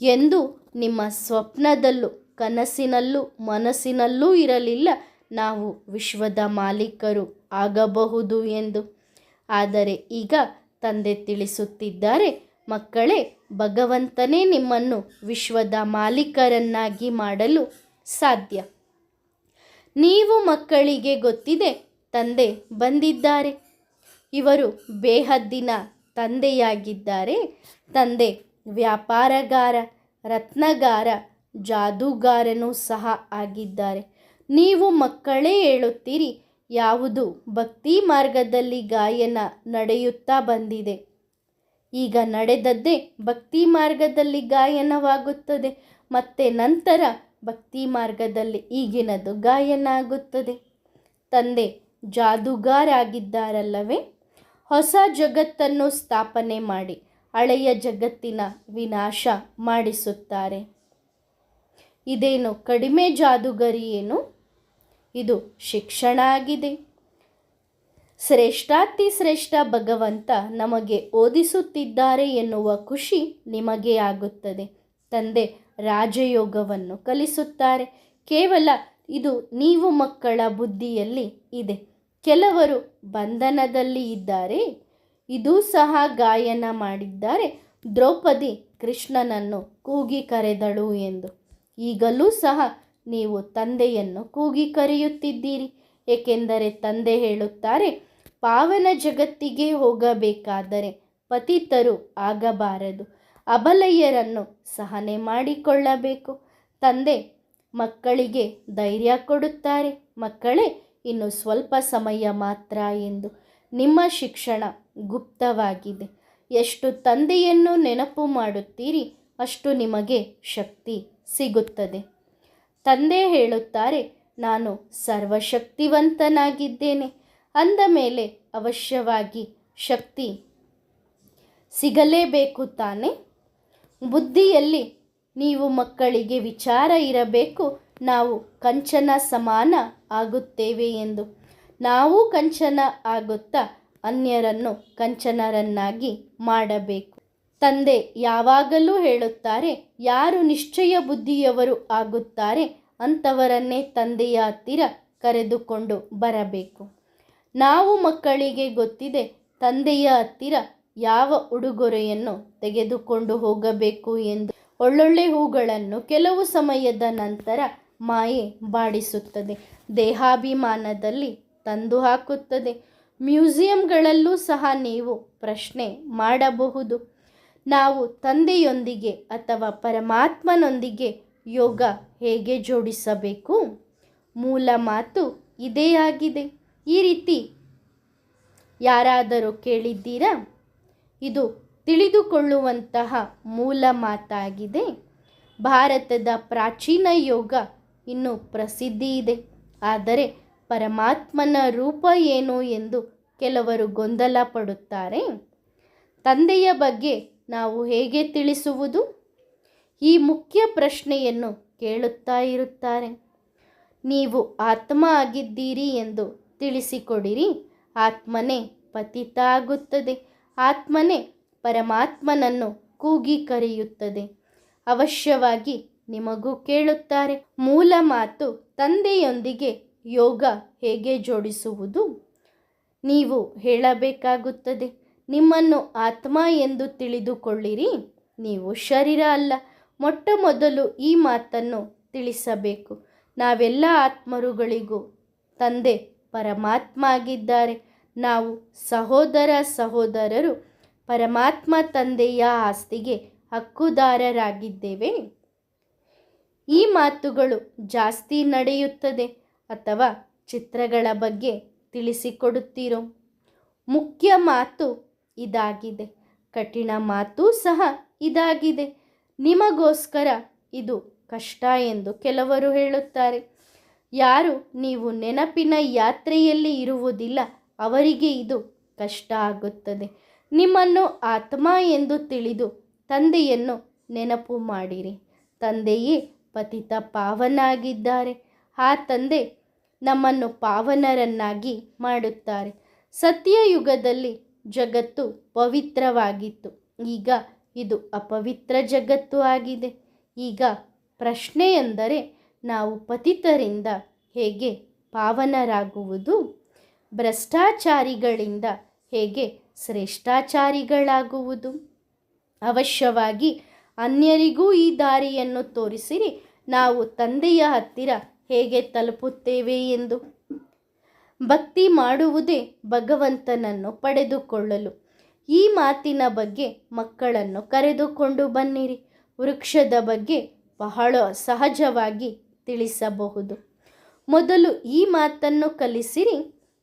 ಎಂದು ನಿಮ್ಮ ಸ್ವಪ್ನದಲ್ಲೂ ಕನಸಿನಲ್ಲೂ ಮನಸ್ಸಿನಲ್ಲೂ ಇರಲಿಲ್ಲ ನಾವು ವಿಶ್ವದ ಮಾಲೀಕರು ಆಗಬಹುದು ಎಂದು. ಆದರೆ ಈಗ ತಂದೆ ತಿಳಿಸುತ್ತಿದ್ದಾರೆ, ಮಕ್ಕಳೇ, ಭಗವಂತನೇ ನಿಮ್ಮನ್ನು ವಿಶ್ವದ ಮಾಲೀಕರನ್ನಾಗಿ ಮಾಡಲು ಸಾಧ್ಯ. ನೀವು ಮಕ್ಕಳಿಗೆ ಗೊತ್ತಿದೆ, ತಂದೆ ಬಂದಿದ್ದಾರೆ. ಇವರು ಬೇಹದ್ದಿನ ತಂದೆಯಾಗಿದ್ದಾರೆ. ತಂದೆ ವ್ಯಾಪಾರಗಾರ, ರತ್ನಗಾರ, ಜಾದೂಗಾರನೂ ಸಹ ಆಗಿದ್ದಾರೆ. ನೀವು ಮಕ್ಕಳೇ ಹೇಳುತ್ತೀರಿ, ಯಾವುದು ಭಕ್ತಿ ಮಾರ್ಗದಲ್ಲಿ ಗಾಯನ ನಡೆಯುತ್ತಾ ಬಂದಿದೆ. ಈಗ ನಡೆದದ್ದೇ ಭಕ್ತಿ ಮಾರ್ಗದಲ್ಲಿ ಗಾಯನವಾಗುತ್ತದೆ. ಮತ್ತೆ ನಂತರ ಭಕ್ತಿ ಮಾರ್ಗದಲ್ಲಿ ಈಗಿನದು ಗಾಯನ ಆಗುತ್ತದೆ. ತಂದೆ ಜಾದೂಗಾರ ಆಗಿದ್ದಾರಲ್ಲವೇ? ಹೊಸ ಜಗತ್ತನ್ನು ಸ್ಥಾಪನೆ ಮಾಡಿ ಹಳೆಯ ಜಗತ್ತಿನ ವಿನಾಶ ಮಾಡಿಸುತ್ತಾರೆ. ಇದೇನು ಕಡಿಮೆ ಜಾದೂಗರಿ ಏನು? ಇದು ಶಿಕ್ಷಣ ಆಗಿದೆ. ಶ್ರೇಷ್ಠಾತಿ ಶ್ರೇಷ್ಠ ಭಗವಂತ ನಮಗೆ ಓದಿಸುತ್ತಿದ್ದಾರೆ ಎನ್ನುವ ಖುಷಿ ನಿಮಗೆ ಆಗುತ್ತದೆ. ತಂದೆ ರಾಜಯೋಗವನ್ನು ಕಲಿಸುತ್ತಾರೆ. ಕೇವಲ ಇದು ನೀವು ಮಕ್ಕಳ ಬುದ್ಧಿಯಲ್ಲಿ ಇದೆ. ಕೆಲವರು ಬಂಧನದಲ್ಲಿ ಇದ್ದಾರೆ. ಇದೂ ಸಹ ಗಾಯನ ಮಾಡಿದ್ದಾರೆ. ದ್ರೌಪದಿ ಕೃಷ್ಣನನ್ನು ಕೂಗಿ ಕರೆದಳು ಎಂದು. ಈಗಲೂ ಸಹ ನೀವು ತಂದೆಯನ್ನು ಕೂಗಿ ಕರೆಯುತ್ತಿದ್ದೀರಿ. ಏಕೆಂದರೆ ತಂದೆ ಹೇಳುತ್ತಾರೆ, ಪಾವನ ಜಗತ್ತಿಗೆ ಹೋಗಬೇಕಾದರೆ ಪತಿತರು ಆಗಬಾರದು, ಅಬಲೆಯರನ್ನು ಸಹನೆ ಮಾಡಿಕೊಳ್ಳಬೇಕು. ತಂದೆ ಮಕ್ಕಳಿಗೆ ಧೈರ್ಯ ಕೊಡುತ್ತಾರೆ, ಮಕ್ಕಳೇ, ಇನ್ನು ಸ್ವಲ್ಪ ಸಮಯ ಮಾತ್ರ ಎಂದು. ನಿಮ್ಮ ಶಿಕ್ಷಣ ಗುಪ್ತವಾಗಿದೆ. ಎಷ್ಟು ತಂದೆಯನ್ನು ನೆನಪು ಮಾಡುತ್ತೀರಿ ಅಷ್ಟು ನಿಮಗೆ ಶಕ್ತಿ ಸಿಗುತ್ತದೆ. ತಂದೆ ಹೇಳುತ್ತಾರೆ, ನಾನು ಸರ್ವಶಕ್ತಿವಂತನಾಗಿದ್ದೇನೆ. ಅಂದ ಮೇಲೆ ಅವಶ್ಯವಾಗಿ ಶಕ್ತಿ ಸಿಗಲೇಬೇಕು ತಾನೆ. ಬುದ್ಧಿಯಲ್ಲಿ ನೀವು ಮಕ್ಕಳಿಗೆ ವಿಚಾರ ಇರಬೇಕು, ನಾವು ಕಂಚನ ಸಮಾನ ಆಗುತ್ತೇವೆ ಎಂದು. ನಾವು ಕಂಚನ ಆಗುತ್ತಾ ಅನ್ಯರನ್ನು ಕಂಚನರನ್ನಾಗಿ ಮಾಡಬೇಕು. ತಂದೆ ಯಾವಾಗಲೂ ಹೇಳುತ್ತಾರೆ, ಯಾರು ನಿಶ್ಚಯ ಬುದ್ಧಿಯವರು ಆಗುತ್ತಾರೆ ಅಂಥವರನ್ನೇ ತಂದೆಯ ಹತ್ತಿರ ಕರೆದುಕೊಂಡು ಬರಬೇಕು. ನಾವು ಮಕ್ಕಳಿಗೆ ಗೊತ್ತಿದೆ, ತಂದೆಯ ಹತ್ತಿರ ಯಾವ ಉಡುಗೊರೆಯನ್ನು ತೆಗೆದುಕೊಂಡು ಹೋಗಬೇಕು ಎಂದು. ಒಳ್ಳೊಳ್ಳೆ ಹೂಗಳನ್ನು ಕೆಲವು ಸಮಯದ ನಂತರ ಮಾಯೆ ಬಾಡಿಸುತ್ತದೆ, ದೇಹಾಭಿಮಾನದಲ್ಲಿ ತಂದು ಹಾಕುತ್ತದೆ. ಮ್ಯೂಸಿಯಂಗಳಲ್ಲೂ ಸಹ ನೀವು ಪ್ರಶ್ನೆ ಮಾಡಬಹುದು, ನಾವು ತಂದೆಯೊಂದಿಗೆ ಅಥವಾ ಪರಮಾತ್ಮನೊಂದಿಗೆ ಯೋಗ ಹೇಗೆ ಜೋಡಿಸಬೇಕು? ಮೂಲ ಮಾತು ಇದೇ ಆಗಿದೆ. ಈ ರೀತಿ ಯಾರಾದರೂ ಕೇಳಿದ್ದೀರಾ? ಇದು ತಿಳಿದುಕೊಳ್ಳುವಂತಹ ಮೂಲ ಮಾತಾಗಿದೆ. ಭಾರತದ ಪ್ರಾಚೀನ ಯೋಗ ಇನ್ನೂ ಪ್ರಸಿದ್ಧಿ ಇದೆ. ಆದರೆ ಪರಮಾತ್ಮನ ರೂಪ ಏನು ಎಂದು ಕೆಲವರು ಗೊಂದಲ ಪಡುತ್ತಾರೆ. ತಂದೆಯ ಬಗ್ಗೆ ನಾವು ಹೇಗೆ ತಿಳಿಸುವುದು? ಈ ಮುಖ್ಯ ಪ್ರಶ್ನೆಯನ್ನು ಕೇಳುತ್ತಾ ಇರುತ್ತಾರೆ. ನೀವು ಆತ್ಮ ಆಗಿದ್ದೀರಿ ಎಂದು ತಿಳಿಸಿಕೊಡಿರಿ. ಆತ್ಮನೇ ಪತಿತ ಆಗುತ್ತದೆ. ಆತ್ಮನೇ ಪರಮಾತ್ಮನನ್ನು ಕೂಗಿ ಕರೆಯುತ್ತದೆ. ಅವಶ್ಯವಾಗಿ ನಿಮಗೂ ಕೇಳುತ್ತಾರೆ. ಮೂಲ ಮಾತು ತಂದೆಯೊಂದಿಗೆ ಯೋಗ ಹೇಗೆ ಜೋಡಿಸುವುದು? ನೀವು ಹೇಳಬೇಕಾಗುತ್ತದೆ, ನಿಮ್ಮನ್ನು ಆತ್ಮ ಎಂದು ತಿಳಿದುಕೊಳ್ಳಿರಿ, ನೀವು ಶರೀರ ಅಲ್ಲ. ಮೊಟ್ಟ ಮೊದಲು ಈ ಮಾತನ್ನು ತಿಳಿಸಬೇಕು. ನಾವೆಲ್ಲ ಆತ್ಮರುಗಳಿಗೂ ತಂದೆ ಪರಮಾತ್ಮ ಆಗಿದ್ದಾರೆ. ನಾವು ಸಹೋದರರು. ಪರಮಾತ್ಮ ತಂದೆಯ ಆಸ್ತಿಗೆ ಹಕ್ಕುದಾರರಾಗಿದ್ದೇವೆ. ಈ ಮಾತುಗಳು ಜಾಸ್ತಿ ನಡೆಯುತ್ತದೆ ಅಥವಾ ಚಿತ್ರಗಳ ಬಗ್ಗೆ ತಿಳಿಸಿಕೊಡುತ್ತೀರೋ? ಮುಖ್ಯ ಮಾತು ಇದಾಗಿದೆ, ಕಠಿಣ ಮಾತು ಸಹ ಇದಾಗಿದೆ. ನಿಮಗೋಸ್ಕರ ಇದು ಕಷ್ಟ ಎಂದು ಕೆಲವರು ಹೇಳುತ್ತಾರೆ. ಯಾರು ನೀವು ನೆನಪಿನ ಯಾತ್ರೆಯಲ್ಲಿ ಇರುವುದಿಲ್ಲ ಅವರಿಗೆ ಇದು ಕಷ್ಟ ಆಗುತ್ತದೆ. ನಿಮ್ಮನ್ನು ಆತ್ಮ ಎಂದು ತಿಳಿದು ತಂದೆಯನ್ನು ನೆನಪು ಮಾಡಿರಿ. ತಂದೆಯೇ ಪತಿತ ಪಾವನ ಆಗಿದ್ದಾರೆ. ಆ ತಂದೆ ನಮ್ಮನ್ನು ಪಾವನರನ್ನಾಗಿ ಮಾಡುತ್ತಾರೆ. ಸತ್ಯಯುಗದಲ್ಲಿ ಜಗತ್ತು ಪವಿತ್ರವಾಗಿತ್ತು. ಈಗ ಇದು ಅಪವಿತ್ರ ಜಗತ್ತು ಆಗಿದೆ. ಈಗ ಪ್ರಶ್ನೆ ಎಂದರೆ, ನಾವು ಪತಿತರಿಂದ ಹೇಗೆ ಪಾವನರಾಗುವುದು? ಭ್ರಷ್ಟಾಚಾರಿಗಳಿಂದ ಹೇಗೆ ಶ್ರೇಷ್ಠಾಚಾರಿಗಳಾಗುವುದು? ಅವಶ್ಯವಾಗಿ ಅನ್ಯರಿಗೂ ಈ ದಾರಿಯನ್ನು ತೋರಿಸಿರಿ, ನಾವು ತಂದೆಯ ಹತ್ತಿರ ಹೇಗೆ ತಲುಪುತ್ತೇವೆ ಎಂದು. ಭಕ್ತಿ ಮಾಡುವುದೇ ಭಗವಂತನನ್ನು ಪಡೆದುಕೊಳ್ಳಲು. ಈ ಮಾತಿನ ಬಗ್ಗೆ ಮಕ್ಕಳನ್ನು ಕರೆದುಕೊಂಡು ಬನ್ನಿರಿ. ವೃಕ್ಷದ ಬಗ್ಗೆ ಬಹಳ ಸಹಜವಾಗಿ ತಿಳಿಸಬಹುದು. ಮೊದಲು ಈ ಮಾತನ್ನು ಕಲಿಸಿರಿ,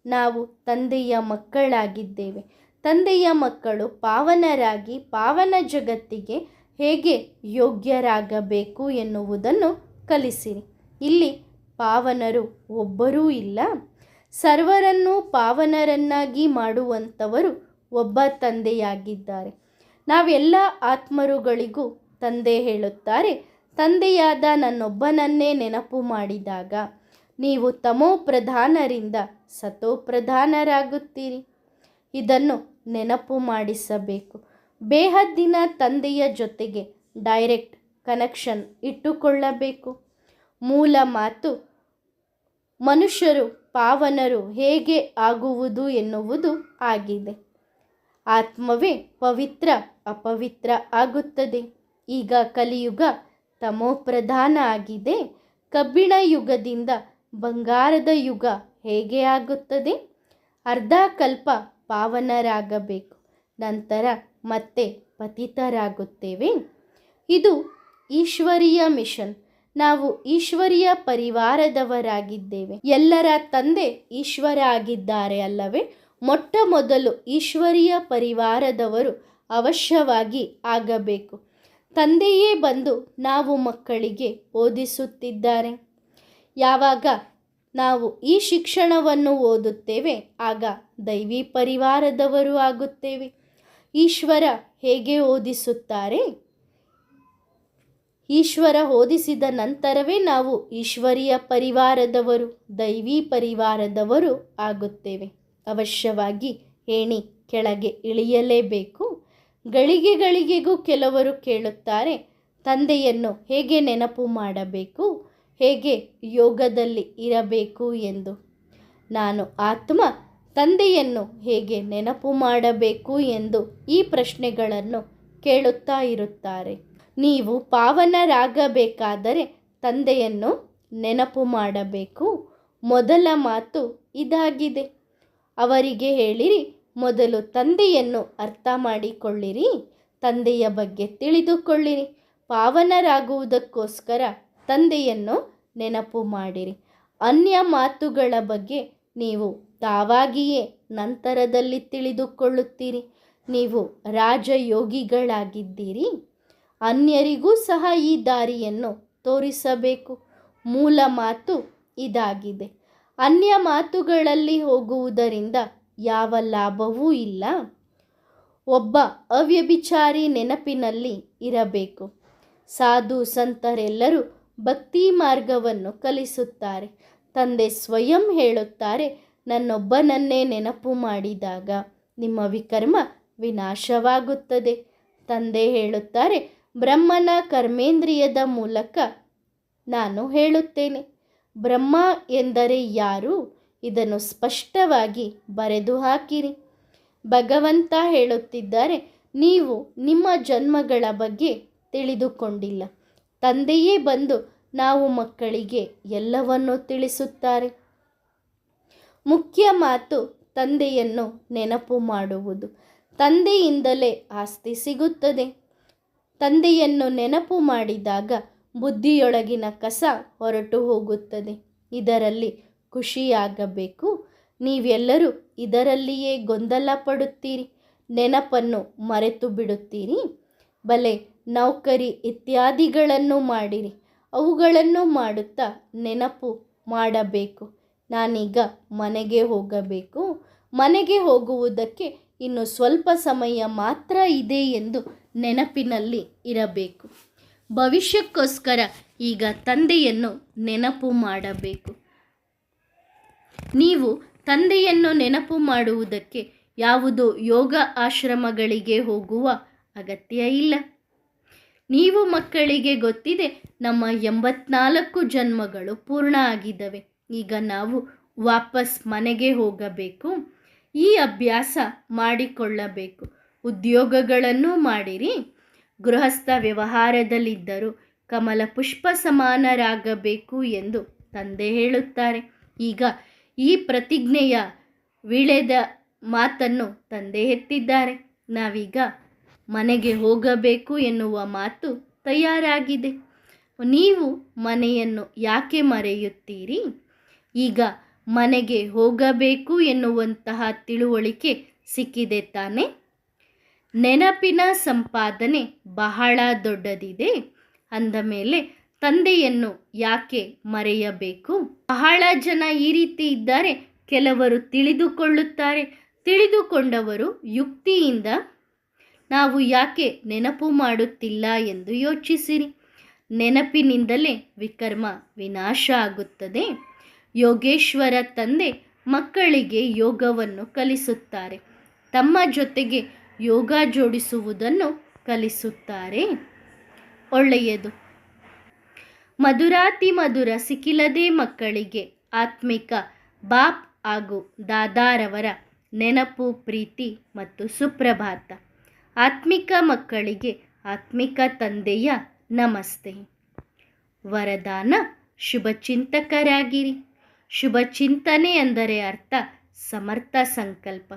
ನಾವು ತಂದೆಯ ಮಕ್ಕಳಾಗಿದ್ದೇವೆ. ತಂದೆಯ ಮಕ್ಕಳು ಪಾವನರಾಗಿ ಪಾವನ ಜಗತ್ತಿಗೆ ಹೇಗೆ ಯೋಗ್ಯರಾಗಬೇಕು ಎನ್ನುವುದನ್ನು ಕಲಿಸಿರಿ. ಇಲ್ಲಿ ಪಾವನರು ಒಬ್ಬರೂ ಇಲ್ಲ. ಸರ್ವರನ್ನೂ ಪಾವನರನ್ನಾಗಿ ಮಾಡುವಂಥವರು ಒಬ್ಬ ತಂದೆಯಾಗಿದ್ದಾರೆ. ನಾವೆಲ್ಲ ಆತ್ಮರುಗಳಿಗೂ ತಂದೆ ಹೇಳುತ್ತಾರೆ, ತಂದೆಯಾದ ನನ್ನೊಬ್ಬನನ್ನೇ ನೆನಪು ಮಾಡಿದಾಗ ನೀವು ತಮೋಪ್ರಧಾನರಿಂದ ಸತೋಪ್ರಧಾನರಾಗುತ್ತೀರಿ. ಇದನ್ನು ನೆನಪು ಮಾಡಿಸಬೇಕು. ಬೇಹದ್ದಿನ ತಂದೆಯ ಜೊತೆಗೆ ಡೈರೆಕ್ಟ್ ಕನೆಕ್ಷನ್ ಇಟ್ಟುಕೊಳ್ಳಬೇಕು. ಮೂಲ ಮಾತು ಮನುಷ್ಯರು ಪಾವನರು ಹೇಗೆ ಆಗುವುದು ಎನ್ನುವುದು ಆಗಿದೆ. ಆತ್ಮವೇ ಪವಿತ್ರ ಅಪವಿತ್ರ ಆಗುತ್ತದೆ. ಈಗ ಕಲಿಯುಗ ತಮೋಪ್ರಧಾನ ಆಗಿದೆ. ಕಬ್ಬಿಣ ಯುಗದಿಂದ ಬಂಗಾರದ ಯುಗ ಹೇಗೆ ಆಗುತ್ತದೆ? ಅರ್ಧ ಕಲ್ಪ ಪಾವನರಾಗಬೇಕು, ನಂತರ ಮತ್ತೆ ಪತಿತರಾಗುತ್ತೇವೆ. ಇದು ಈಶ್ವರೀಯ ಮಿಷನ್. ನಾವು ಈಶ್ವರೀಯ ಪರಿವಾರದವರಾಗಿದ್ದೇವೆ. ಎಲ್ಲರ ತಂದೆ ಈಶ್ವರ ಆಗಿದ್ದಾರೆ ಅಲ್ಲವೇ? ಮೊಟ್ಟ ಮೊದಲು ಈಶ್ವರೀಯ ಪರಿವಾರದವರು ಅವಶ್ಯವಾಗಿ ಆಗಬೇಕು. ತಂದೆಯೇ ಬಂದು ನಾವು ಮಕ್ಕಳಿಗೆ ಓದಿಸುತ್ತಿದ್ದಾರೆ. ಯಾವಾಗ ನಾವು ಈ ಶಿಕ್ಷಣವನ್ನು ಓದುತ್ತೇವೆ, ಆಗ ದೈವಿ ಪರಿವಾರದವರು ಆಗುತ್ತೇವೆ. ಈಶ್ವರ ಹೇಗೆ ಓದಿಸುತ್ತಾರೆ? ಈಶ್ವರ ಓದಿಸಿದ ನಂತರವೇ ನಾವು ಈಶ್ವರೀಯ ಪರಿವಾರದವರು, ದೈವಿ ಪರಿವಾರದವರು ಆಗುತ್ತೇವೆ. ಅವಶ್ಯವಾಗಿ ಏಣಿ ಕೆಳಗೆ ಇಳಿಯಲೇಬೇಕು. ಗಳಿಗೆಗಳಿಗೆಗೂ ಕೆಲವರು ಕೇಳುತ್ತಾರೆ, ತಂದೆಯನ್ನು ಹೇಗೆ ನೆನಪು ಮಾಡಬೇಕು, ಹೇಗೆ ಯೋಗದಲ್ಲಿ ಇರಬೇಕು ಎಂದು. ನಾನು ಆತ್ಮ, ತಂದೆಯನ್ನು ಹೇಗೆ ನೆನಪು ಮಾಡಬೇಕು ಎಂದು ಈ ಪ್ರಶ್ನೆಗಳನ್ನು ಕೇಳುತ್ತಾ ಇರುತ್ತಾರೆ. ನೀವು ಪಾವನರಾಗಬೇಕಾದರೆ ತಂದೆಯನ್ನು ನೆನಪು ಮಾಡಬೇಕು. ಮೊದಲ ಮಾತು ಇದಾಗಿದೆ. ಅವರಿಗೆ ಹೇಳಿರಿ, ಮೊದಲು ತಂದೆಯನ್ನು ಅರ್ಥ ಮಾಡಿಕೊಳ್ಳಿರಿ, ತಂದೆಯ ಬಗ್ಗೆ ತಿಳಿದುಕೊಳ್ಳಿರಿ. ಪಾವನರಾಗುವುದಕ್ಕೋಸ್ಕರ ತಂದೆಯನ್ನು ನೆನಪು ಮಾಡಿರಿ. ಅನ್ಯ ಮಾತುಗಳ ಬಗ್ಗೆ ನೀವು ತಾವಾಗಿಯೇ ನಂತರದಲ್ಲಿ ತಿಳಿದುಕೊಳ್ಳುತ್ತೀರಿ. ನೀವು ರಾಜಯೋಗಿಗಳಾಗಿದ್ದೀರಿ. ಅನ್ಯರಿಗೂ ಸಹ ಈ ದಾರಿಯನ್ನು ತೋರಿಸಬೇಕು. ಮೂಲ ಮಾತು ಇದಾಗಿದೆ. ಅನ್ಯ ಮಾತುಗಳಲ್ಲಿ ಹೋಗುವುದರಿಂದ ಯಾವ ಲಾಭವೂ ಇಲ್ಲ. ಒಬ್ಬ ಅವ್ಯಭಿಚಾರಿ ನೆನಪಿನಲ್ಲಿ ಇರಬೇಕು. ಸಾಧು ಸಂತರೆಲ್ಲರೂ ಭಕ್ತಿ ಮಾರ್ಗವನ್ನು ಕಲಿಸುತ್ತಾರೆ. ತಂದೆ ಸ್ವಯಂ ಹೇಳುತ್ತಾರೆ, ನನ್ನೊಬ್ಬನನ್ನೇ ನೆನಪು ಮಾಡಿದಾಗ ನಿಮ್ಮ ವಿಕರ್ಮ ವಿನಾಶವಾಗುತ್ತದೆ. ತಂದೆ ಹೇಳುತ್ತಾರೆ, ಬ್ರಹ್ಮನ ಕರ್ಮೇಂದ್ರಿಯದ ಮೂಲಕ ನಾನು ಹೇಳುತ್ತೇನೆ. ಬ್ರಹ್ಮ ಎಂದರೆ ಯಾರು? ಇದನ್ನು ಸ್ಪಷ್ಟವಾಗಿ ಬರೆದು ಹಾಕಿರಿ. ಭಗವಂತ ಹೇಳುತ್ತಿದ್ದಾರೆ, ನೀವು ನಿಮ್ಮ ಜನ್ಮಗಳ ಬಗ್ಗೆ ತಿಳಿದುಕೊಂಡಿಲ್ಲ. ತಂದೆಯೇ ಬಂದು ನಾವು ಮಕ್ಕಳಿಗೆ ಎಲ್ಲವನ್ನೂ ತಿಳಿಸುತ್ತಾರೆ. ಮುಖ್ಯ ಮಾತು ತಂದೆಯನ್ನು ನೆನಪು ಮಾಡುವುದು. ತಂದೆಯಿಂದಲೇ ಆಸ್ತಿ ಸಿಗುತ್ತದೆ. ತಂದೆಯನ್ನು ನೆನಪು ಮಾಡಿದಾಗ ಬುದ್ಧಿಯೊಳಗಿನ ಕಸ ಹೊರಟು ಹೋಗುತ್ತದೆ. ಇದರಲ್ಲಿ ಖುಷಿಯಾಗಬೇಕು. ನೀವೆಲ್ಲರೂ ಇದರಲ್ಲಿಯೇ ಗೊಂದಲ ಪಡುತ್ತೀರಿ. ನೆನಪನ್ನು ಮರೆತು ಬಿಡುತ್ತೀರಿ. ಬಲೆ ನೌಕರಿ ಇತ್ಯಾದಿಗಳನ್ನು ಮಾಡಿರಿ. ಅವುಗಳನ್ನು ಮಾಡುತ್ತಾ ನೆನಪು ಮಾಡಬೇಕು, ನಾನೀಗ ಮನೆಗೆ ಹೋಗಬೇಕು. ಮನೆಗೆ ಹೋಗುವುದಕ್ಕೆ ಇನ್ನು ಸ್ವಲ್ಪ ಸಮಯ ಮಾತ್ರ ಇದೆ ಎಂದು ನೆನಪಿನಲ್ಲಿ ಇರಬೇಕು. ಭವಿಷ್ಯಕ್ಕೋಸ್ಕರ ಈಗ ತಂದೆಯನ್ನು ನೆನಪು ಮಾಡಬೇಕು. ನೀವು ತಂದೆಯನ್ನು ನೆನಪು ಮಾಡುವುದಕ್ಕೆ ಯಾವುದೋ ಯೋಗ ಆಶ್ರಮಗಳಿಗೆ ಹೋಗುವ ಅಗತ್ಯ ಇಲ್ಲ. ನೀವು ಮಕ್ಕಳಿಗೆ ಗೊತ್ತಿದೆ, ನಮ್ಮ 84 ಜನ್ಮಗಳು ಪೂರ್ಣ ಆಗಿದ್ದಾವೆ. ಈಗ ನಾವು ವಾಪಸ್ ಮನೆಗೆ ಹೋಗಬೇಕು. ಈ ಅಭ್ಯಾಸ ಮಾಡಿಕೊಳ್ಳಬೇಕು. ಉದ್ಯೋಗಗಳನ್ನು ಮಾಡಿರಿ. ಗೃಹಸ್ಥ ವ್ಯವಹಾರದಲ್ಲಿದ್ದರೂ ಕಮಲ ಪುಷ್ಪ ಸಮಾನರಾಗಬೇಕು ಎಂದು ತಂದೆ ಹೇಳುತ್ತಾರೆ. ಈಗ ಈ ಪ್ರತಿಜ್ಞೆಯ ವಿಳೆದ ಮಾತನ್ನು ತಂದೆ ಎತ್ತಿದ್ದಾರೆ. ನಾವೀಗ ಮನೆಗೆ ಹೋಗಬೇಕು ಎನ್ನುವ ಮಾತು ತಯಾರಾಗಿದೆ. ನೀವು ಮನೆಯನ್ನು ಯಾಕೆ ಮರೆಯುತ್ತೀರಿ? ಈಗ ಮನೆಗೆ ಹೋಗಬೇಕು ಎನ್ನುವಂತಹ ತಿಳುವಳಿಕೆ ಸಿಕ್ಕಿದೆ ತಾನೆ? ನೆನಪಿನ ಸಂಪಾದನೆ ಬಹಳ ದೊಡ್ಡದಿದೆ. ಅಂದ ಮೇಲೆ ತಂದೆಯನ್ನು ಯಾಕೆ ಮರೆಯಬೇಕು? ಬಹಳ ಜನ ಈ ರೀತಿ ಇದ್ದಾರೆ. ಕೆಲವರು ತಿಳಿದುಕೊಳ್ಳುತ್ತಾರೆ. ತಿಳಿದುಕೊಂಡವರು ಯುಕ್ತಿಯಿಂದ ನಾವು ಯಾಕೆ ನೆನಪು ಮಾಡುತ್ತಿಲ್ಲ ಎಂದು ಯೋಚಿಸಿರಿ. ನೆನಪಿನಿಂದಲೇ ವಿಕರ್ಮ ವಿನಾಶ ಆಗುತ್ತದೆ. ಯೋಗೇಶ್ವರ ತಂದೆ ಮಕ್ಕಳಿಗೆ ಯೋಗವನ್ನು ಕಲಿಸುತ್ತಾರೆ. ತಮ್ಮ ಜೊತೆಗೆ ಯೋಗ ಜೋಡಿಸುವುದನ್ನು ಕಲಿಸುತ್ತಾರೆ. ಒಳ್ಳೆಯದು. ಮಧುರಾತಿ ಮಧುರ ಸಿಕ್ಕಿಲ್ಲದೆ ಮಕ್ಕಳಿಗೆ ಆತ್ಮಿಕ ಬಾಪ್ ಹಾಗೂ ದಾದಾರವರ ನೆನಪು, ಪ್ರೀತಿ ಮತ್ತು ಸುಪ್ರಭಾತ. ಆತ್ಮಿಕ ಮಕ್ಕಳಿಗೆ ಆತ್ಮಿಕ ತಂದೆಯ ನಮಸ್ತೆ. ವರದಾನ: ಶುಭಚಿಂತಕರಾಗಿರಿ. ಶುಭ ಚಿಂತನೆ ಅಂದರೆ ಅರ್ಥ ಸಮರ್ಥ ಸಂಕಲ್ಪ.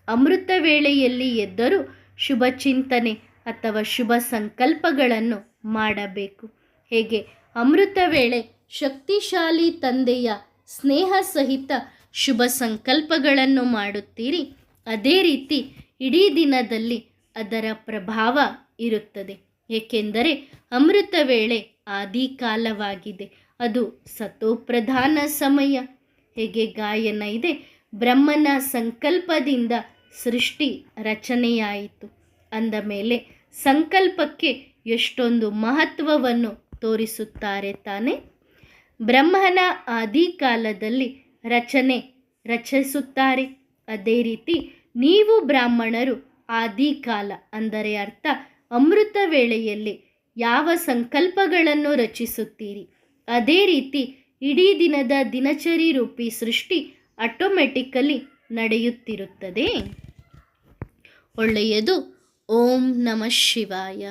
ಅಮೃತ ವೇಳೆಯಲ್ಲಿ ಎದ್ದರೂ ಶುಭ ಚಿಂತನೆ ಅಥವಾ ಶುಭ ಸಂಕಲ್ಪಗಳನ್ನು ಮಾಡಬೇಕು. ಹೇಗೆ ಅಮೃತ ವೇಳೆ ಶಕ್ತಿಶಾಲಿ ತಂದೆಯ ಸ್ನೇಹ ಸಹಿತ ಶುಭ ಸಂಕಲ್ಪಗಳನ್ನು ಮಾಡುತ್ತೀರಿ, ಅದೇ ರೀತಿ ಇಡೀ ದಿನದಲ್ಲಿ ಅದರ ಪ್ರಭಾವ ಇರುತ್ತದೆ. ಏಕೆಂದರೆ ಅಮೃತ ವೇಳೆ ಆದಿಕಾಲವಾಗಿದೆ. ಅದು ಸತೋಪ್ರಧಾನ ಸಮಯ. ಹೇಗೆ ಗಾಯನ ಇದೆ, ಬ್ರಹ್ಮನ ಸಂಕಲ್ಪದಿಂದ ಸೃಷ್ಟಿ ರಚನೆಯಾಯಿತು. ಅಂದ ಮೇಲೆ ಸಂಕಲ್ಪಕ್ಕೆ ಎಷ್ಟೊಂದು ಮಹತ್ವವನ್ನು ತೋರಿಸುತ್ತಾರೆ ತಾನೆ. ಬ್ರಹ್ಮನ ಆದಿಕಾಲದಲ್ಲಿ ರಚಿಸುತ್ತಾರೆ. ಅದೇ ರೀತಿ ನೀವು ಬ್ರಾಹ್ಮಣರು ಆದಿಕಾಲ ಅಂದರೆ ಅರ್ಥ ಅಮೃತ ವೇಳೆಯಲ್ಲಿ ಯಾವ ಸಂಕಲ್ಪಗಳನ್ನು ರಚಿಸುತ್ತೀರಿ, ಅದೇ ರೀತಿ ಇಡೀ ದಿನದ ದಿನಚರಿ ರೂಪಿ ಸೃಷ್ಟಿ ಆಟೋಮೆಟಿಕಲಿ ನಡೆಯುತ್ತಿರುತ್ತದೆ. ಒಳ್ಳೆಯದು. ಓಂ ನಮಃ ಶಿವಾಯ.